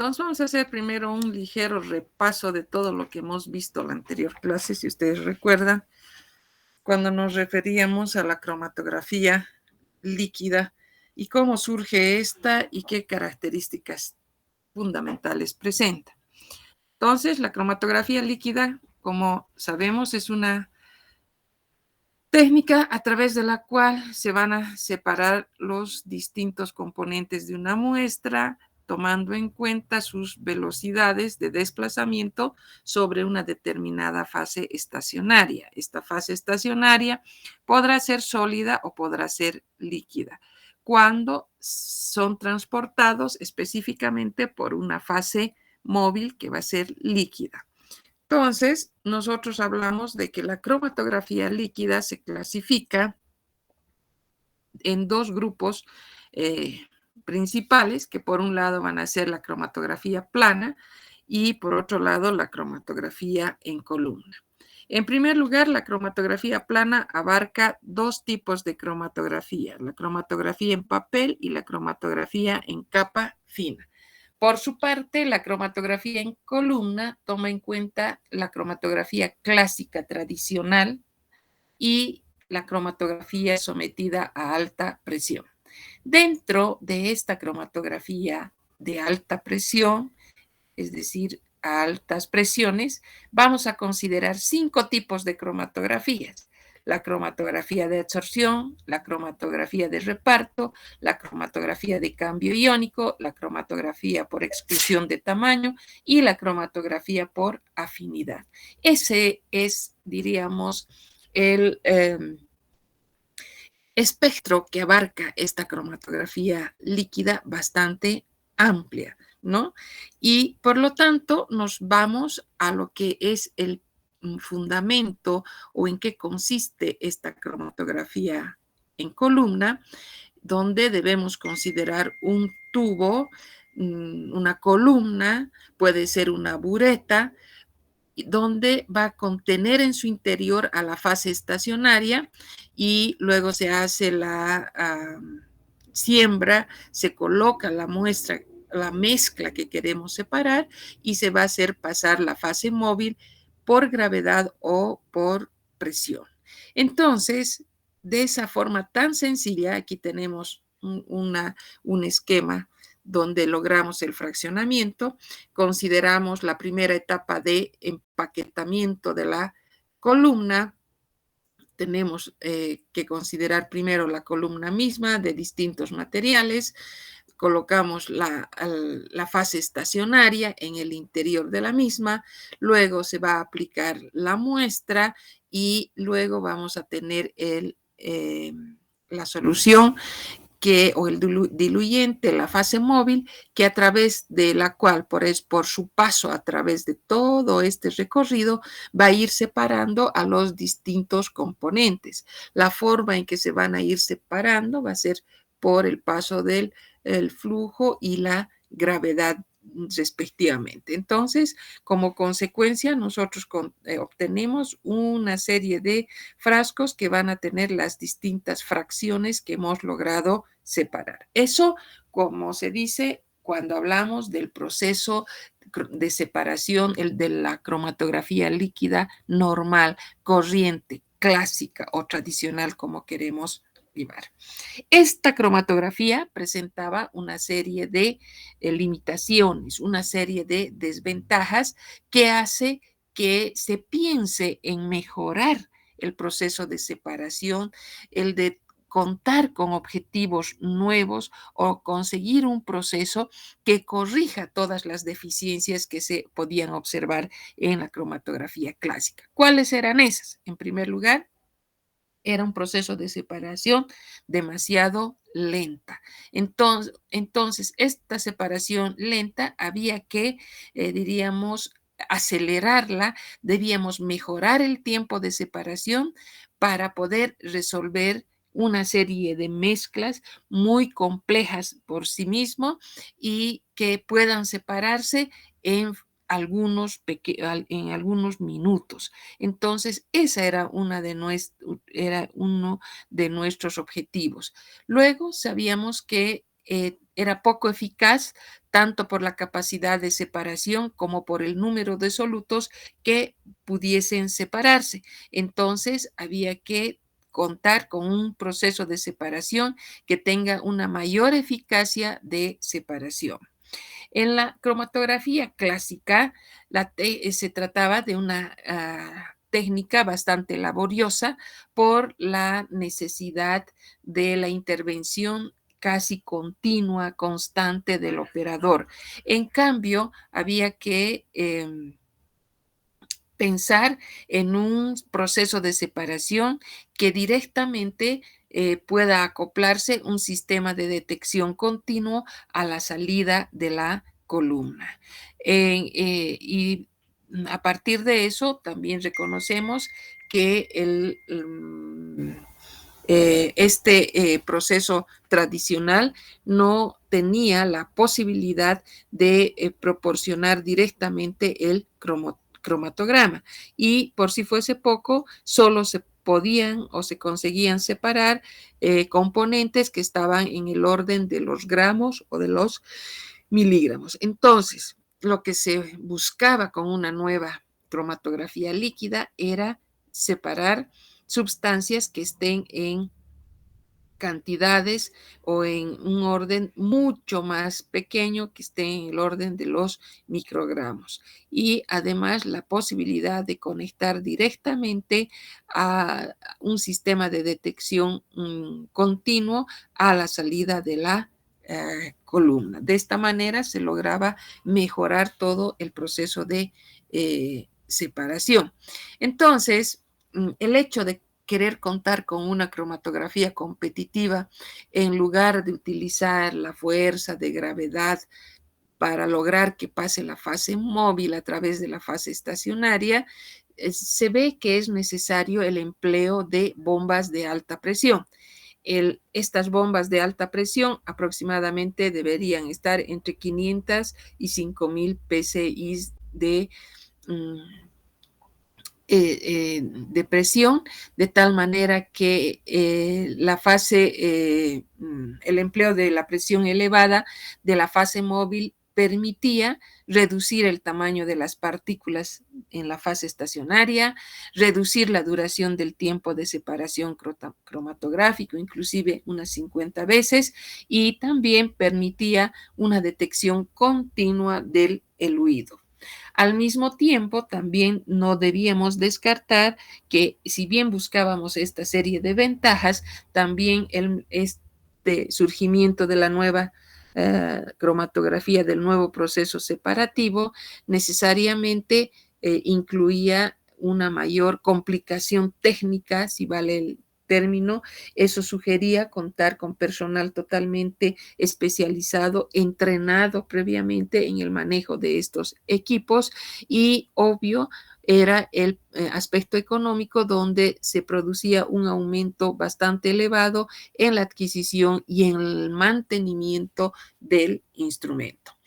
Entonces vamos a hacer primero un ligero repaso de todo lo que hemos visto en la anterior clase, si ustedes recuerdan, cuando nos referíamos a la cromatografía líquida y cómo surge esta y qué características fundamentales presenta. Entonces, la cromatografía líquida, como sabemos, es una técnica a través de la cual se van a separar los distintos componentes de una muestra, tomando en cuenta sus velocidades de desplazamiento sobre una determinada fase estacionaria. Esta fase estacionaria podrá ser sólida o podrá ser líquida, cuando son transportados específicamente por una fase móvil que va a ser líquida. Entonces, nosotros hablamos de que la cromatografía líquida se clasifica en dos grupos principales, que por un lado van a ser la cromatografía plana y por otro lado la cromatografía en columna. En primer lugar, la cromatografía plana abarca dos tipos de cromatografía, la cromatografía en papel y la cromatografía en capa fina. Por su parte, la cromatografía en columna toma en cuenta la cromatografía clásica tradicional y la cromatografía sometida a alta presión. Dentro de esta cromatografía de alta presión, es decir, a altas presiones, vamos a considerar 5 tipos de cromatografías: la cromatografía de absorción, la cromatografía de reparto, la cromatografía de cambio iónico, la cromatografía por exclusión de tamaño y la cromatografía por afinidad. Ese es, diríamos, el espectro que abarca esta cromatografía líquida bastante amplia, ¿no? Y por lo tanto nos vamos a lo que es el fundamento o en qué consiste esta cromatografía en columna, donde debemos considerar un tubo, una columna, puede ser una bureta, donde va a contener en su interior a la fase estacionaria y luego se hace la siembra, se coloca la muestra, la mezcla que queremos separar y se va a hacer pasar la fase móvil por gravedad o por presión. Entonces, de esa forma tan sencilla, aquí tenemos un esquema donde logramos el fraccionamiento. Consideramos la primera etapa de empaquetamiento de la columna. Tenemos que considerar primero la columna misma de distintos materiales. Colocamos la fase estacionaria en el interior de la misma, luego se va a aplicar la muestra y luego vamos a tener la solución o el diluyente, la fase móvil, que a través de la cual, por su paso a través de todo este recorrido, va a ir separando a los distintos componentes. La forma en que se van a ir separando va a ser por el paso del flujo y la gravedad respectivamente. Entonces, como consecuencia, nosotros obtenemos una serie de frascos que van a tener las distintas fracciones que hemos logrado separar. Eso, como se dice cuando hablamos del proceso de separación, el de la cromatografía líquida normal, corriente, clásica o tradicional, como queremos llevar. Esta cromatografía presentaba una serie de limitaciones, una serie de desventajas que hace que se piense en mejorar el proceso de separación, el de contar con objetivos nuevos o conseguir un proceso que corrija todas las deficiencias que se podían observar en la cromatografía clásica. ¿Cuáles eran esas? En primer lugar, era un proceso de separación demasiado lenta. Entonces, esta separación lenta había que, diríamos, acelerarla, debíamos mejorar el tiempo de separación para poder resolver una serie de mezclas muy complejas por sí mismo y que puedan separarse en algunos minutos. Entonces, esa era uno de nuestros objetivos. Luego sabíamos que era poco eficaz tanto por la capacidad de separación como por el número de solutos que pudiesen separarse. Entonces había que contar con un proceso de separación que tenga una mayor eficacia de separación. En la cromatografía clásica se trataba de una técnica bastante laboriosa por la necesidad de la intervención casi continua, constante del operador. En cambio, había que pensar en un proceso de separación que directamente pueda acoplarse un sistema de detección continuo a la salida de la columna. Y a partir de eso también reconocemos que este proceso tradicional no tenía la posibilidad de proporcionar directamente el cromatograma. Y por si fuese poco, solo se podían o se conseguían separar componentes que estaban en el orden de los gramos o de los miligramos. Entonces, lo que se buscaba con una nueva cromatografía líquida era separar sustancias que estén en cantidades o en un orden mucho más pequeño que esté en el orden de los microgramos. Y además la posibilidad de conectar directamente a un sistema de detección continuo a la salida de la columna. De esta manera se lograba mejorar todo el proceso de separación. Entonces, el hecho de querer contar con una cromatografía competitiva en lugar de utilizar la fuerza de gravedad para lograr que pase la fase móvil a través de la fase estacionaria, se ve que es necesario el empleo de bombas de alta presión. Estas bombas de alta presión aproximadamente deberían estar entre 500 y 5000 PSI de presión, de tal manera que el empleo de la presión elevada de la fase móvil permitía reducir el tamaño de las partículas en la fase estacionaria, reducir la duración del tiempo de separación cromatográfico, inclusive unas 50 veces, y también permitía una detección continua del eluido. Al mismo tiempo, también no debíamos descartar que si bien buscábamos esta serie de ventajas, también este surgimiento de la nueva cromatografía, del nuevo proceso separativo, necesariamente incluía una mayor complicación técnica, si vale el término. Eso sugería contar con personal totalmente especializado, entrenado previamente en el manejo de estos equipos, y obvio era el aspecto económico, donde se producía un aumento bastante elevado en la adquisición y en el mantenimiento del instrumento.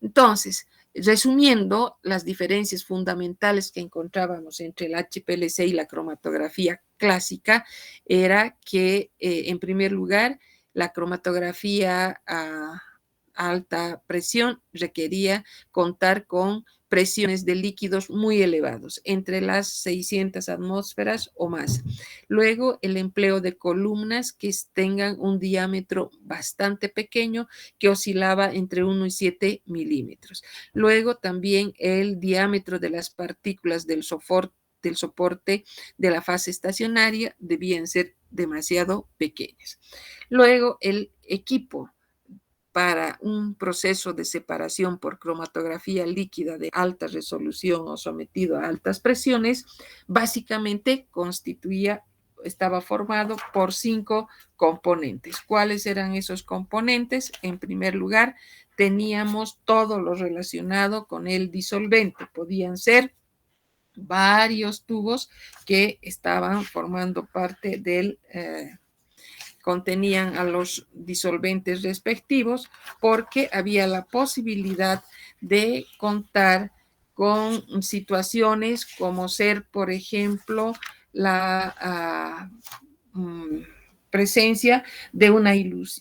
Entonces, resumiendo, las diferencias fundamentales que encontrábamos entre el HPLC y la cromatografía clásica era que, en primer lugar, la cromatografía a alta presión requería contar con presiones de líquidos muy elevados, entre las 600 atmósferas o más. Luego, el empleo de columnas que tengan un diámetro bastante pequeño, que oscilaba entre 1 y 7 milímetros. Luego, también el diámetro de las partículas del soporte de la fase estacionaria debían ser demasiado pequeñas. Luego, el equipo para un proceso de separación por cromatografía líquida de alta resolución o sometido a altas presiones, básicamente estaba formado por 5 componentes. ¿Cuáles eran esos componentes? En primer lugar, teníamos todo lo relacionado con el disolvente. Podían ser varios tubos que estaban formando parte del contenían a los disolventes respectivos, porque había la posibilidad de contar con situaciones como ser, por ejemplo, la presencia de una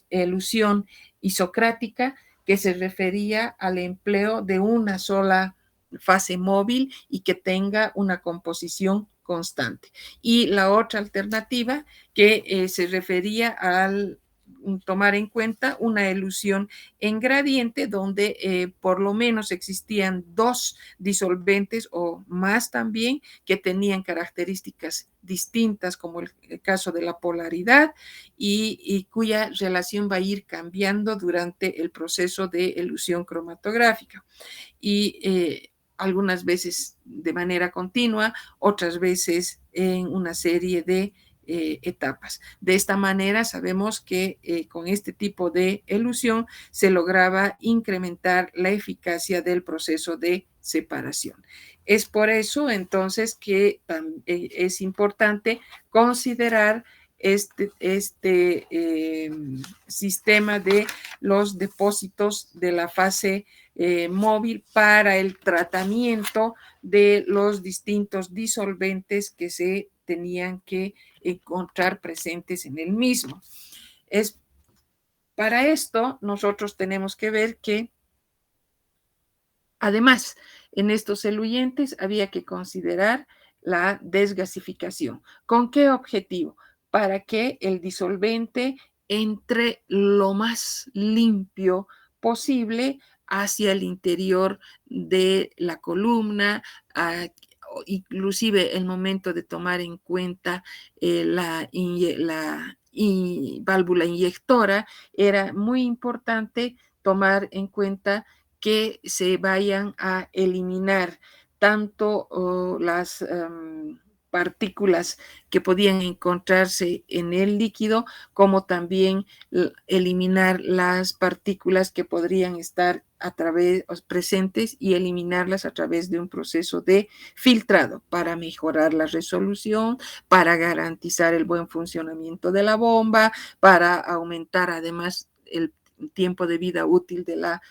elusión isocrática, que se refería al empleo de una sola fase móvil y que tenga una composición constante. Y la otra alternativa que se refería al tomar en cuenta una elusión en gradiente donde por lo menos existían dos disolventes o más también que tenían características distintas como el caso de la polaridad y cuya relación va a ir cambiando durante el proceso de elusión cromatográfica. Y algunas veces de manera continua, otras veces en una serie de etapas. De esta manera sabemos que con este tipo de elusión se lograba incrementar la eficacia del proceso de separación. Es por eso entonces que es importante considerar este sistema de los depósitos de la fase móvil para el tratamiento de los distintos disolventes que se tenían que encontrar presentes en el mismo. Para esto, nosotros tenemos que ver que, además, en estos eluyentes había que considerar la desgasificación. ¿Con qué objetivo? Para que el disolvente entre lo más limpio posible hacia el interior de la columna, inclusive el momento de tomar en cuenta la válvula inyectora, era muy importante tomar en cuenta que se vayan a eliminar tanto las partículas que podían encontrarse en el líquido, como también eliminar las partículas que podrían estar presentes y eliminarlas a través de un proceso de filtrado para mejorar la resolución, para garantizar el buen funcionamiento de la bomba, para aumentar además el tiempo de vida útil de la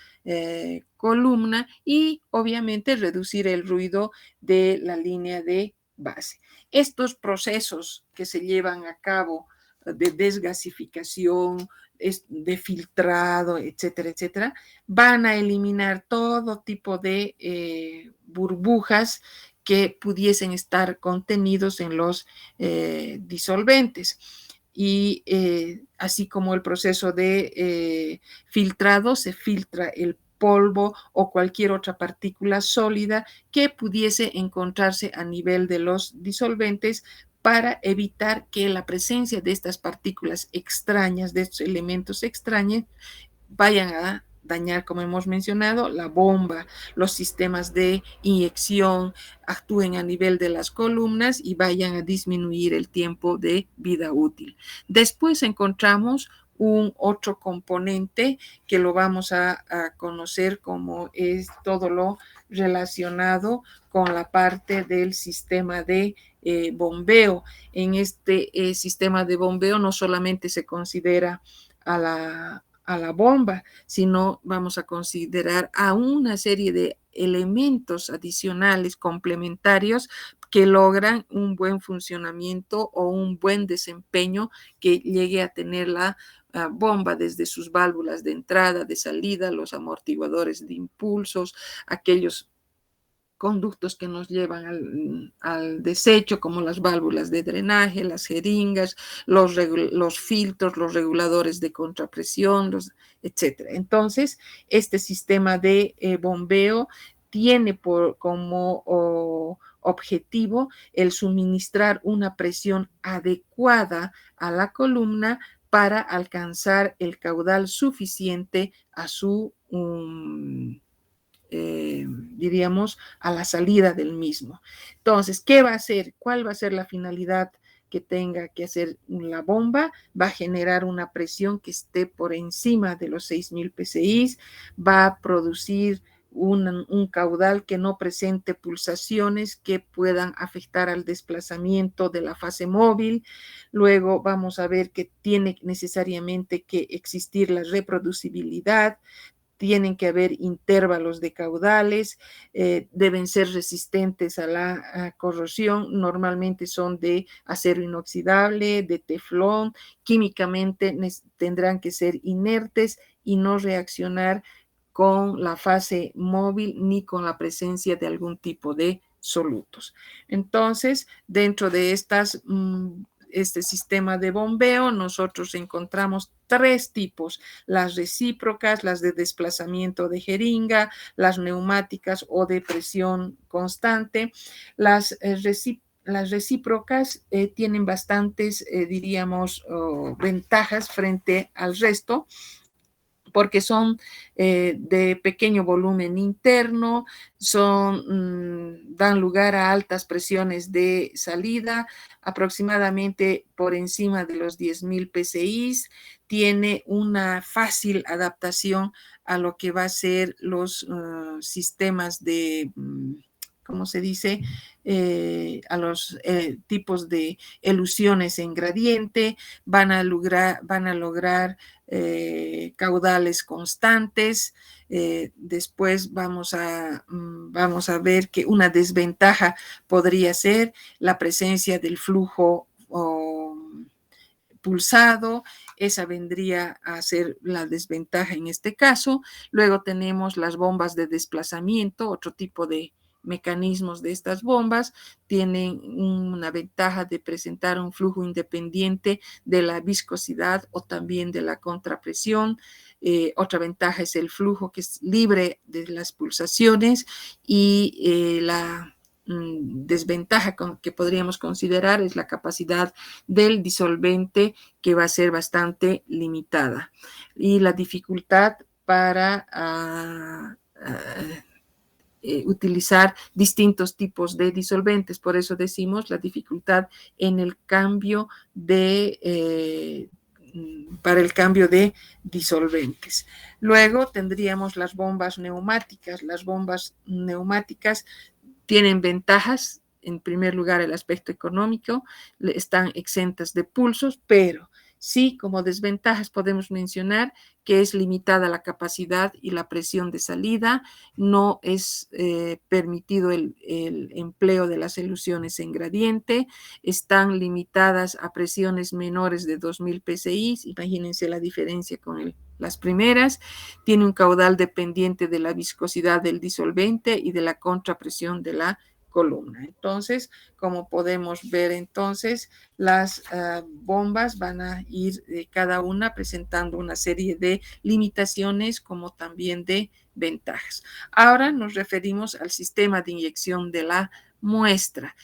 columna y obviamente reducir el ruido de la línea de base. Estos procesos que se llevan a cabo de desgasificación, de filtrado, etcétera, etcétera, van a eliminar todo tipo de burbujas que pudiesen estar contenidos en los disolventes. Y así como el proceso de filtrado, se filtra el polvo o cualquier otra partícula sólida que pudiese encontrarse a nivel de los disolventes para evitar que la presencia de estas partículas extrañas, de estos elementos extraños, vayan a dañar, como hemos mencionado, la bomba, los sistemas de inyección, actúen a nivel de las columnas y vayan a disminuir el tiempo de vida útil. Después encontramos un otro componente que lo vamos a conocer como es todo lo relacionado con la parte del sistema de bombeo. En este sistema de bombeo no solamente se considera a la bomba, sino vamos a considerar a una serie de elementos adicionales complementarios que logran un buen funcionamiento o un buen desempeño que llegue a tener la bomba desde sus válvulas de entrada, de salida, los amortiguadores de impulsos, aquellos conductos que nos llevan al desecho, como las válvulas de drenaje, las jeringas, los filtros, los reguladores de contrapresión, etc. Entonces, este sistema de bombeo tiene como objetivo el suministrar una presión adecuada a la columna para alcanzar el caudal suficiente a su diríamos, a la salida del mismo. Entonces, ¿qué va a hacer? ¿Cuál va a ser la finalidad que tenga que hacer la bomba? Va a generar una presión que esté por encima de los 6,000 psi, va a producir un caudal que no presente pulsaciones que puedan afectar al desplazamiento de la fase móvil. Luego vamos a ver que tiene necesariamente que existir la reproducibilidad. tienen que haber intervalos de caudales, deben ser resistentes a la corrosión, normalmente son de acero inoxidable, de teflón, químicamente tendrán que ser inertes y no reaccionar con la fase móvil ni con la presencia de algún tipo de solutos. Entonces, dentro de este sistema de bombeo, nosotros encontramos tres tipos: las recíprocas, las de desplazamiento de jeringa, las neumáticas o de presión constante. Las recíprocas tienen bastantes, diríamos, ventajas frente al resto, porque son de pequeño volumen interno, dan lugar a altas presiones de salida, aproximadamente por encima de los 10.000 psi, tiene una fácil adaptación a lo que va a ser los sistemas de, ¿cómo se dice? A los tipos de elusiones en gradiente, van a lograr caudales constantes. Después vamos a ver que una desventaja podría ser la presencia del flujo pulsado. Esa vendría a ser la desventaja en este caso. Luego tenemos las bombas de desplazamiento, otro tipo de mecanismos de estas bombas, tienen una ventaja de presentar un flujo independiente de la viscosidad o también de la contrapresión. Otra ventaja es el flujo, que es libre de las pulsaciones, y la desventaja que podríamos considerar es la capacidad del disolvente, que va a ser bastante limitada, y la dificultad para utilizar distintos tipos de disolventes. Por eso decimos la dificultad en el cambio para el cambio de disolventes. Luego tendríamos las bombas neumáticas. Las bombas neumáticas tienen ventajas. En primer lugar, el aspecto económico, están exentas de pulsos, pero sí, como desventajas podemos mencionar que es limitada la capacidad y la presión de salida, no es permitido el empleo de las elusiones en gradiente, están limitadas a presiones menores de 2.000 psi, imagínense la diferencia con las primeras, tiene un caudal dependiente de la viscosidad del disolvente y de la contrapresión de la columna. Entonces, como podemos ver, entonces, las bombas van a ir cada una presentando una serie de limitaciones como también de ventajas. Ahora nos referimos al sistema de inyección de la muestra.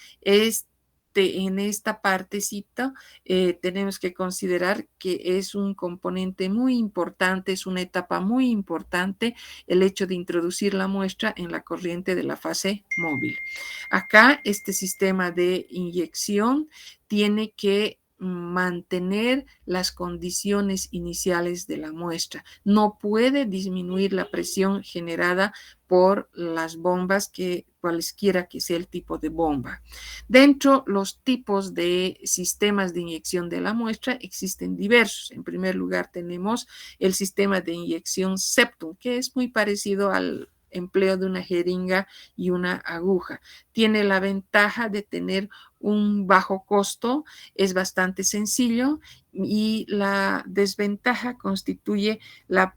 En esta partecita tenemos que considerar que es un componente muy importante, es una etapa muy importante el hecho de introducir la muestra en la corriente de la fase móvil. Acá este sistema de inyección tiene que mantener las condiciones iniciales de la muestra. No puede disminuir la presión generada por las bombas, cualesquiera que sea el tipo de bomba. Dentro los tipos de sistemas de inyección de la muestra existen diversos. En primer lugar tenemos el sistema de inyección septum, que es muy parecido al empleo de una jeringa y una aguja. Tiene la ventaja de tener un bajo costo, es bastante sencillo, y la desventaja constituye la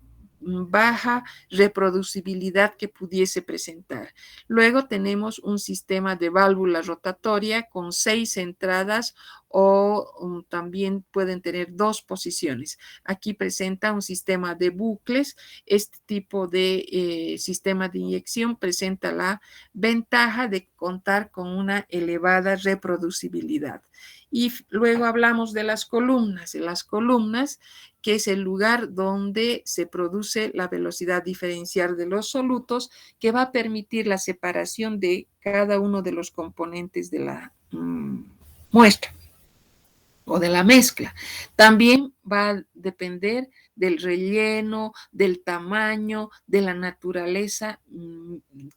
baja reproducibilidad que pudiese presentar. Luego tenemos un sistema de válvula rotatoria con 6 entradas, o también pueden tener 2 posiciones. Aquí presenta un sistema de bucles. Este tipo de sistema de inyección presenta la ventaja de contar con una elevada reproducibilidad. Y luego hablamos de las columnas. Las columnas, que es el lugar donde se produce la velocidad diferencial de los solutos, que va a permitir la separación de cada uno de los componentes de la muestra o de la mezcla. También va a depender del relleno, del tamaño, de la naturaleza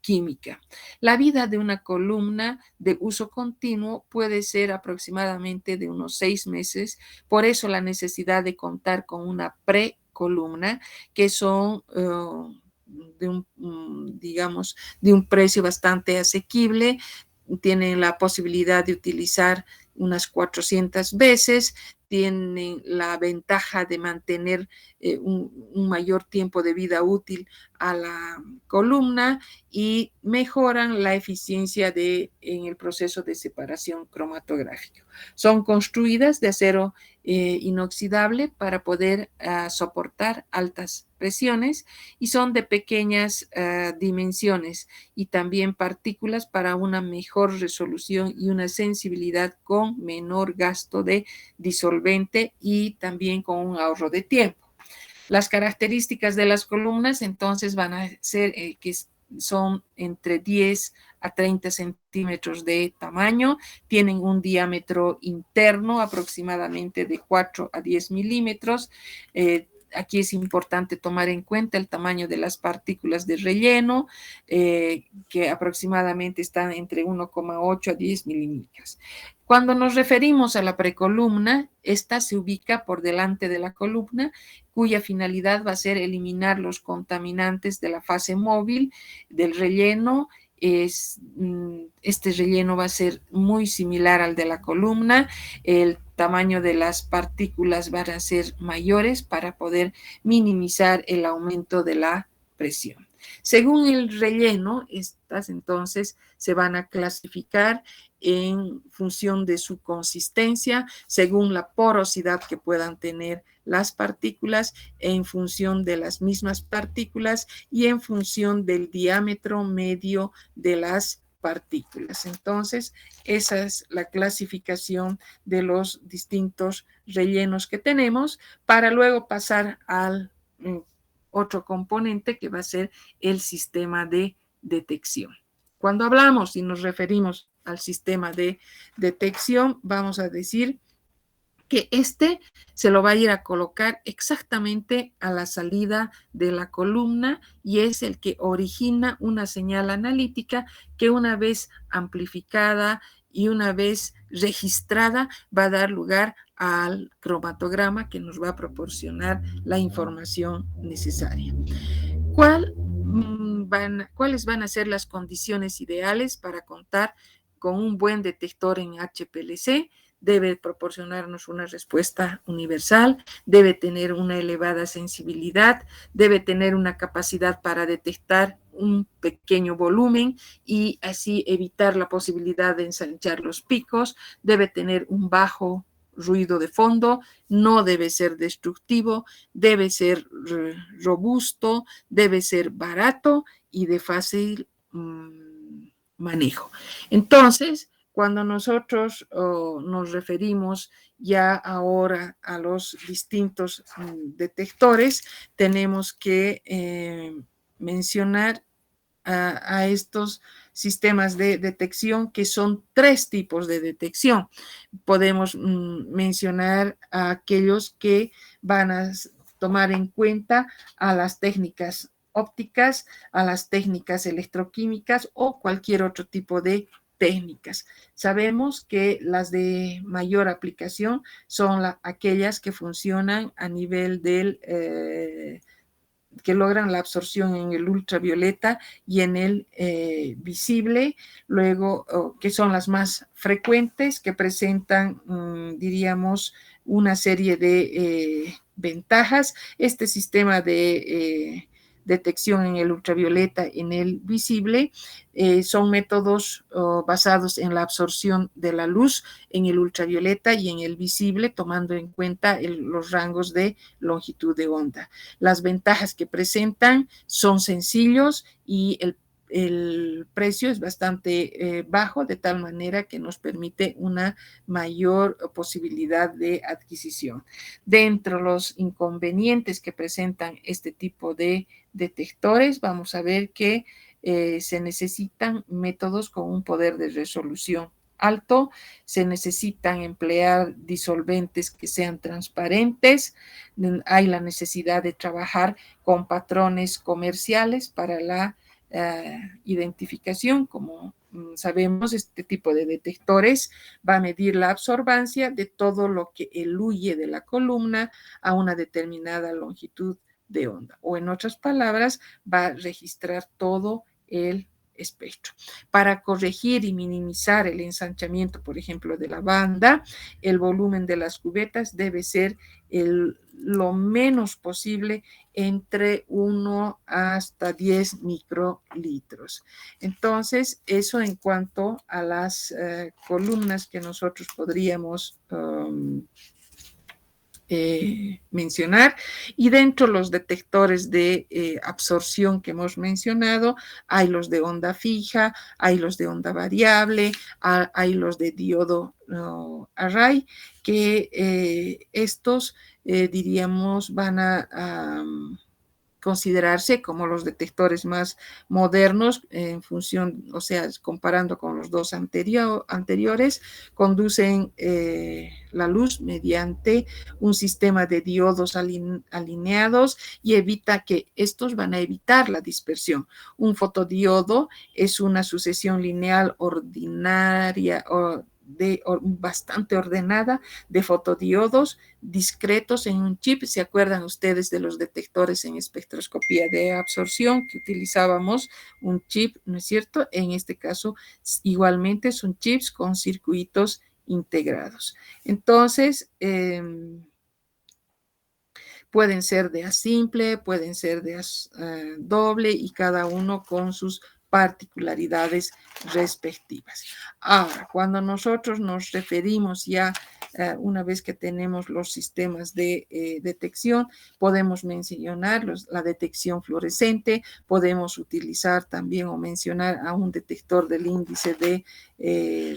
química. La vida de una columna de uso continuo puede ser aproximadamente de unos 6 meses, por eso la necesidad de contar con una precolumna, que son digamos, de un precio bastante asequible. Tienen la posibilidad de utilizar unas 400 veces, tienen la ventaja de mantener un mayor tiempo de vida útil a la columna y mejoran la eficiencia en el proceso de separación cromatográfica. Son construidas de acero inoxidable para poder soportar altas presiones y son de pequeñas dimensiones y también partículas para una mejor resolución y una sensibilidad con menor gasto de disolvente y también con un ahorro de tiempo. Las características de las columnas entonces van a ser que son entre 10 a 30 centímetros de tamaño, tienen un diámetro interno aproximadamente de 4 a 10 milímetros. Aquí es importante tomar en cuenta el tamaño de las partículas de relleno, que aproximadamente están entre 1,8 a 10 milímetros. Cuando nos referimos a la precolumna, esta se ubica por delante de la columna, cuya finalidad va a ser eliminar los contaminantes de la fase móvil del relleno. Este relleno va a ser muy similar al de la columna, el tamaño de las partículas van a ser mayores para poder minimizar el aumento de la presión. Según el relleno, estas entonces se van a clasificar en función de su consistencia, según la porosidad que puedan tener las partículas, en función de las mismas partículas y en función del diámetro medio de las partículas. Entonces, esa es la clasificación de los distintos rellenos que tenemos para luego pasar al otro componente que va a ser el sistema de detección. Cuando hablamos y nos referimos al sistema de detección, vamos a decir que este se lo va a ir a colocar exactamente a la salida de la columna y es el que origina una señal analítica que una vez amplificada y una vez registrada va a dar lugar al cromatograma que nos va a proporcionar la información necesaria. ¿Cuáles van a ser las condiciones ideales para contar con un buen detector en HPLC? Debe proporcionarnos una respuesta universal, debe tener una elevada sensibilidad, debe tener una capacidad para detectar un pequeño volumen y así evitar la posibilidad de ensanchar los picos, debe tener un bajo ruido de fondo, no debe ser destructivo, debe ser robusto, debe ser barato y de fácil manejo. Entonces, cuando nosotros nos referimos ya ahora a los distintos detectores, tenemos que mencionar a estos sistemas de detección, que son 3 tipos de detección. Podemos mencionar a aquellos que van a tomar en cuenta a las técnicas ópticas, a las técnicas electroquímicas o cualquier otro tipo de técnicas. Sabemos que las de mayor aplicación son aquellas que funcionan a nivel del que logran la absorción en el ultravioleta y en el visible, luego que son las más frecuentes, que presentan, diríamos, una serie de ventajas. Este sistema de detección en el ultravioleta, en el visible, son métodos basados en la absorción de la luz en el ultravioleta y en el visible, tomando en cuenta los rangos de longitud de onda. Las ventajas que presentan son sencillos y el precio es bastante bajo, de tal manera que nos permite una mayor posibilidad de adquisición. Dentro de los inconvenientes que presentan este tipo de detectores, vamos a ver que se necesitan métodos con un poder de resolución alto, se necesitan emplear disolventes que sean transparentes, hay la necesidad de trabajar con patrones comerciales para la identificación. Como sabemos, este tipo de detectores va a medir la absorbancia de todo lo que eluye de la columna a una determinada longitud de onda, o en otras palabras, va a registrar todo el espectro. Para corregir y minimizar el ensanchamiento, por ejemplo, de la banda, el volumen de las cubetas debe ser lo menos posible, entre 1 hasta 10 microlitros. Entonces, eso en cuanto a las columnas que nosotros podríamos mencionar. Y dentro de los detectores de absorción que hemos mencionado, hay los de onda fija, hay los de onda variable, hay los de diodo array, que estos, diríamos, van a considerarse como los detectores más modernos en función, o sea, comparando con los dos anteriores, conducen la luz mediante un sistema de diodos alineados y evita que estos van a evitar la dispersión. Un fotodiodo es una sucesión lineal ordinaria bastante ordenada de fotodiodos discretos en un chip. ¿Se acuerdan ustedes de los detectores en espectroscopía de absorción que utilizábamos? Un chip, ¿no es cierto? En este caso, igualmente son chips con circuitos integrados. Entonces, pueden ser de A simple, pueden ser de A doble, y cada uno con sus particularidades respectivas. Ahora, cuando nosotros nos referimos ya, una vez que tenemos los sistemas de detección, podemos mencionar la detección fluorescente, podemos utilizar también o mencionar a un detector del índice de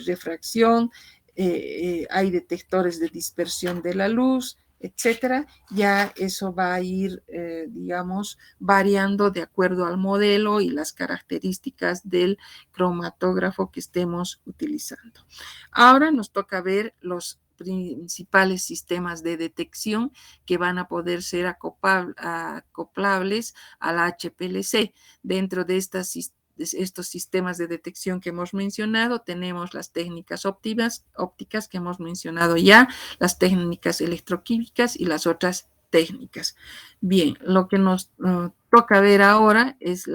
refracción, hay detectores de dispersión de la luz, etcétera. Ya eso va a ir, digamos, variando de acuerdo al modelo y las características del cromatógrafo que estemos utilizando. Ahora nos toca ver los principales sistemas de detección que van a poder ser acoplables a la HPLC. Dentro de estos sistemas de detección que hemos mencionado, tenemos las técnicas ópticas que hemos mencionado ya, las técnicas electroquímicas y las otras técnicas. Bien, lo que nos toca ver ahora es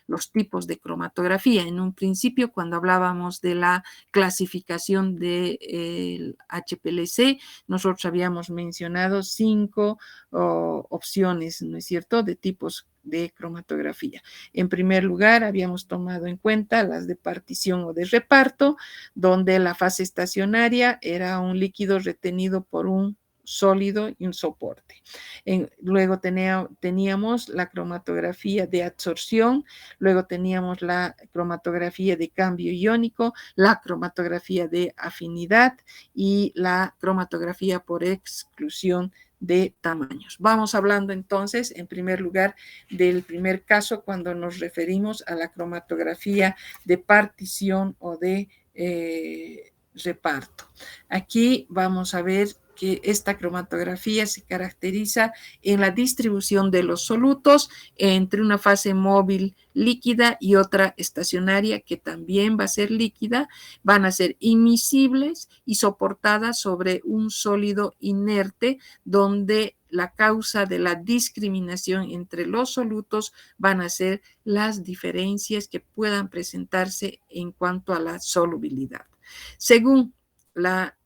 los tipos de cromatografía. En un principio, cuando hablábamos de la clasificación del HPLC, nosotros habíamos mencionado 5 opciones, ¿no es cierto?, de tipos de cromatografía. En primer lugar, habíamos tomado en cuenta las de partición o de reparto, donde la fase estacionaria era un líquido retenido por un sólido y un soporte. Luego teníamos la cromatografía de absorción, luego teníamos la cromatografía de cambio iónico, la cromatografía de afinidad y la cromatografía por exclusión de tamaños. Vamos hablando entonces, en primer lugar, del primer caso cuando nos referimos a la cromatografía de partición o de reparto. Aquí vamos a ver que esta cromatografía se caracteriza en la distribución de los solutos entre una fase móvil líquida y otra estacionaria que también va a ser líquida. Van a ser inmiscibles y soportadas sobre un sólido inerte, donde la causa de la discriminación entre los solutos van a ser las diferencias que puedan presentarse en cuanto a la solubilidad. Según la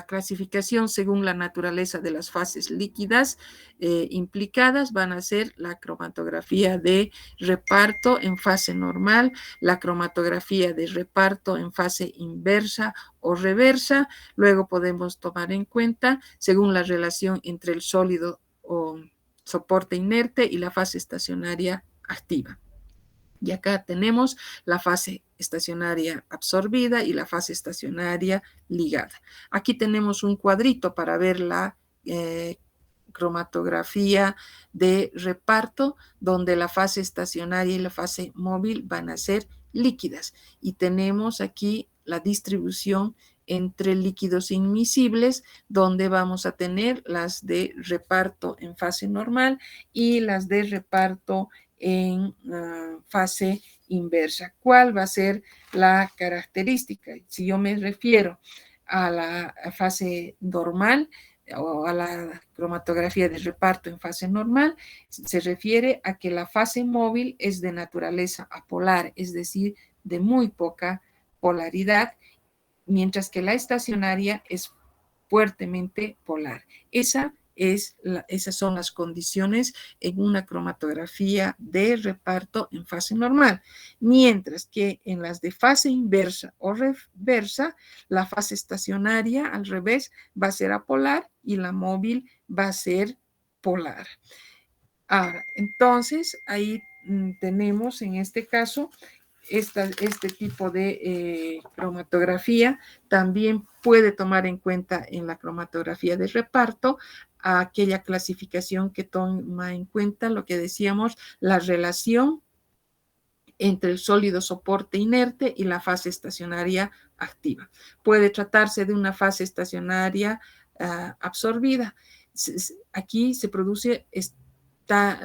clasificación, según la naturaleza de las fases líquidas implicadas, van a ser la cromatografía de reparto en fase normal, la cromatografía de reparto en fase inversa o reversa. Luego podemos tomar en cuenta, según la relación entre el sólido o soporte inerte y la fase estacionaria activa. Y acá tenemos la fase estacionaria absorbida y la fase estacionaria ligada. Aquí tenemos un cuadrito para ver la cromatografía de reparto, donde la fase estacionaria y la fase móvil van a ser líquidas. Y tenemos aquí la distribución entre líquidos inmiscibles, donde vamos a tener las de reparto en fase normal y las de reparto en fase inversa. ¿Cuál va a ser la característica? Si yo me refiero a la fase normal, o a la cromatografía de reparto en fase normal, se refiere a que la fase móvil es de naturaleza apolar, es decir, de muy poca polaridad, mientras que la estacionaria es fuertemente polar. Esas son las condiciones en una cromatografía de reparto en fase normal, mientras que en las de fase inversa o reversa, la fase estacionaria al revés va a ser apolar y la móvil va a ser polar. Ahora, entonces, ahí tenemos en este caso este tipo de cromatografía. También puede tomar en cuenta en la cromatografía de reparto aquella clasificación que toma en cuenta lo que decíamos, la relación entre el sólido soporte inerte y la fase estacionaria activa. Puede tratarse de una fase estacionaria absorbida. Aquí se produce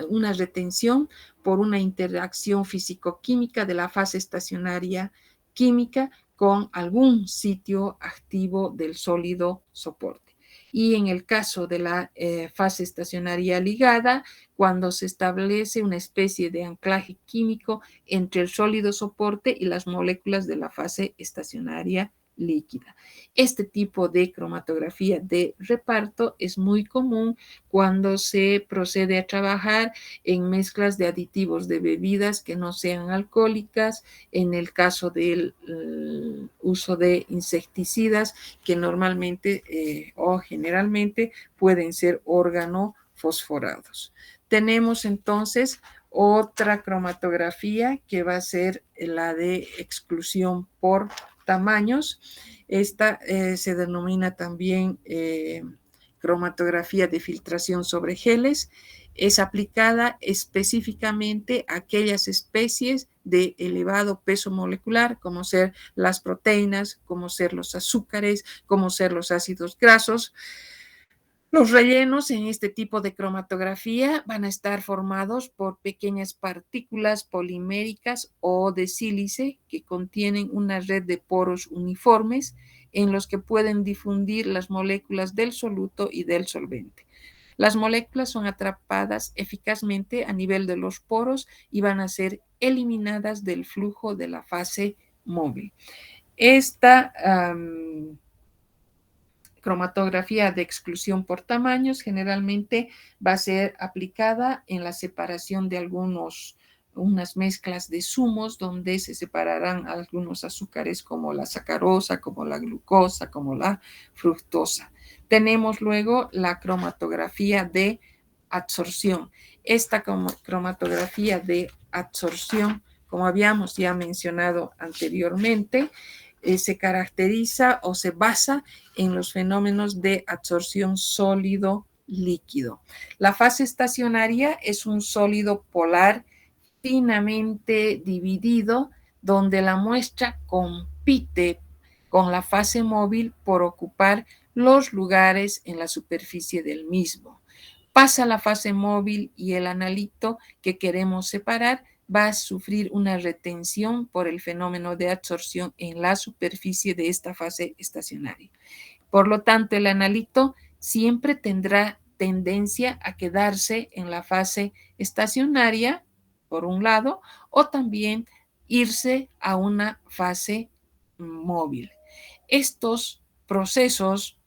una retención por una interacción físico-química de la fase estacionaria química con algún sitio activo del sólido soporte. Y en el caso de la fase estacionaria ligada, cuando se establece una especie de anclaje químico entre el sólido soporte y las moléculas de la fase estacionaria líquida. Este tipo de cromatografía de reparto es muy común cuando se procede a trabajar en mezclas de aditivos de bebidas que no sean alcohólicas, en el caso del uso de insecticidas que normalmente o generalmente pueden ser organofosforados. Tenemos entonces otra cromatografía que va a ser la de exclusión por tamaños. Esta se denomina también cromatografía de filtración sobre geles. Es aplicada específicamente a aquellas especies de elevado peso molecular, como ser las proteínas, como ser los azúcares, como ser los ácidos grasos. Los rellenos en este tipo de cromatografía van a estar formados por pequeñas partículas poliméricas o de sílice que contienen una red de poros uniformes en los que pueden difundir las moléculas del soluto y del solvente. Las moléculas son atrapadas eficazmente a nivel de los poros y van a ser eliminadas del flujo de la fase móvil. Esta cromatografía de exclusión por tamaños generalmente va a ser aplicada en la separación de unas mezclas de zumos donde se separarán algunos azúcares como la sacarosa, como la glucosa, como la fructosa. Tenemos luego la cromatografía de absorción. Esta cromatografía de absorción, como habíamos ya mencionado anteriormente, se caracteriza o se basa en los fenómenos de absorción sólido-líquido. La fase estacionaria es un sólido polar finamente dividido donde la muestra compite con la fase móvil por ocupar los lugares en la superficie del mismo. Pasa la fase móvil y el analito que queremos separar va a sufrir una retención por el fenómeno de absorción en la superficie de esta fase estacionaria. Por lo tanto, el analito siempre tendrá tendencia a quedarse en la fase estacionaria, por un lado, o también irse a una fase móvil. Estos procesos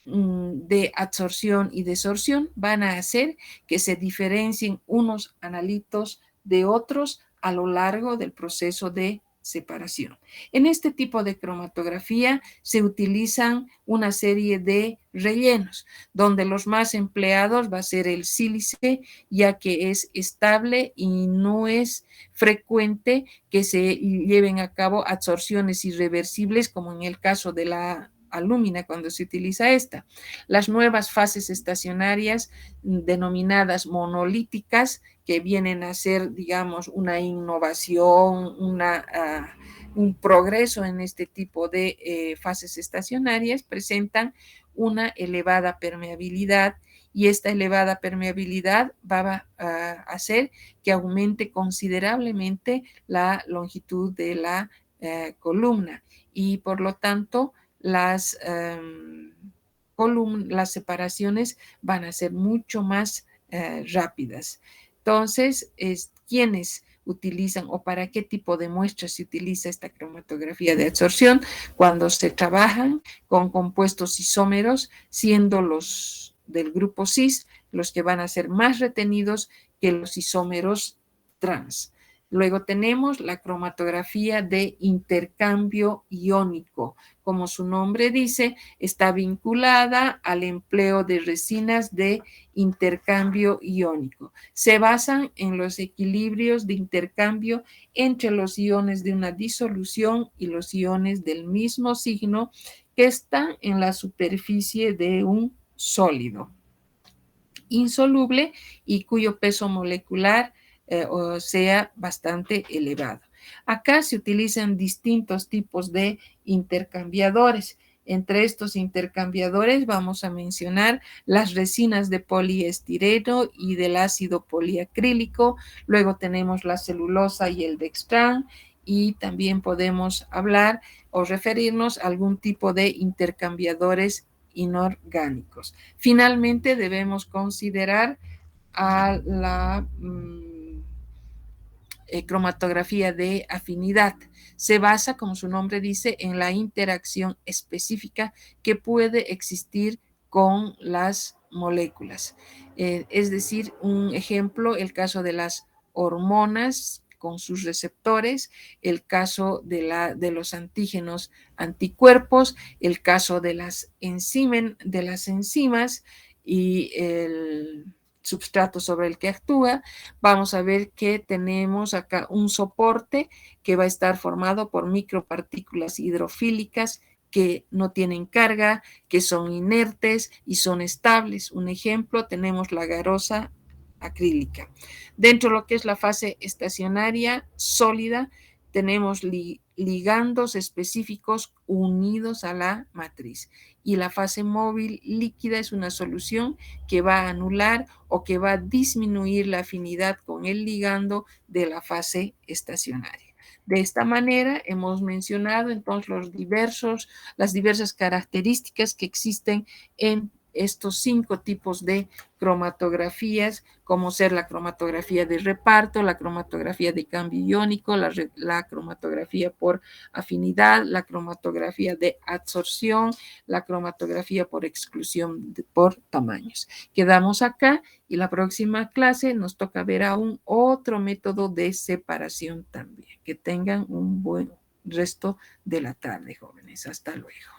de absorción y desorción van a hacer que se diferencien unos analitos de otros a lo largo del proceso de separación. En este tipo de cromatografía se utilizan una serie de rellenos, donde los más empleados va a ser el sílice, ya que es estable y no es frecuente que se lleven a cabo absorciones irreversibles, como en el caso de la alúmina cuando se utiliza esta. Las nuevas fases estacionarias denominadas monolíticas, que vienen a ser, digamos, una innovación, un progreso en este tipo de fases estacionarias, presentan una elevada permeabilidad y esta elevada permeabilidad va a hacer que aumente considerablemente la longitud de la columna y por lo tanto las las separaciones van a ser mucho más rápidas. Entonces, ¿quiénes utilizan o para qué tipo de muestras se utiliza esta cromatografía de absorción? Cuando se trabajan con compuestos isómeros, siendo los del grupo cis los que van a ser más retenidos que los isómeros trans. Luego tenemos la cromatografía de intercambio iónico. Como su nombre dice, está vinculada al empleo de resinas de intercambio iónico. Se basan en los equilibrios de intercambio entre los iones de una disolución y los iones del mismo signo que están en la superficie de un sólido insoluble y cuyo peso molecular sea bastante elevado. Acá se utilizan distintos tipos de intercambiadores. Entre estos intercambiadores vamos a mencionar las resinas de poliestireno y del ácido poliacrílico. Luego tenemos la celulosa y el dextrán. Y también podemos hablar o referirnos a algún tipo de intercambiadores inorgánicos. Finalmente, debemos considerar a la cromatografía de afinidad. Se basa, como su nombre dice, en la interacción específica que puede existir con las moléculas. Es decir, un ejemplo, el caso de las hormonas con sus receptores, el caso de los antígenos anticuerpos, el caso de las enzimas y el substrato sobre el que actúa. Vamos a ver que tenemos acá un soporte que va a estar formado por micropartículas hidrofílicas que no tienen carga, que son inertes y son estables. Un ejemplo, tenemos la garosa acrílica. Dentro de lo que es la fase estacionaria sólida, tenemos ligandos específicos unidos a la matriz. Y la fase móvil líquida es una solución que va a anular o que va a disminuir la afinidad con el ligando de la fase estacionaria. De esta manera hemos mencionado entonces las diversas características que existen en estos 5 tipos de cromatografías, como ser la cromatografía de reparto, la cromatografía de cambio iónico, la cromatografía por afinidad, la cromatografía de absorción, la cromatografía por exclusión por tamaños. Quedamos acá y la próxima clase nos toca ver aún otro método de separación también. Que tengan un buen resto de la tarde, jóvenes. Hasta luego.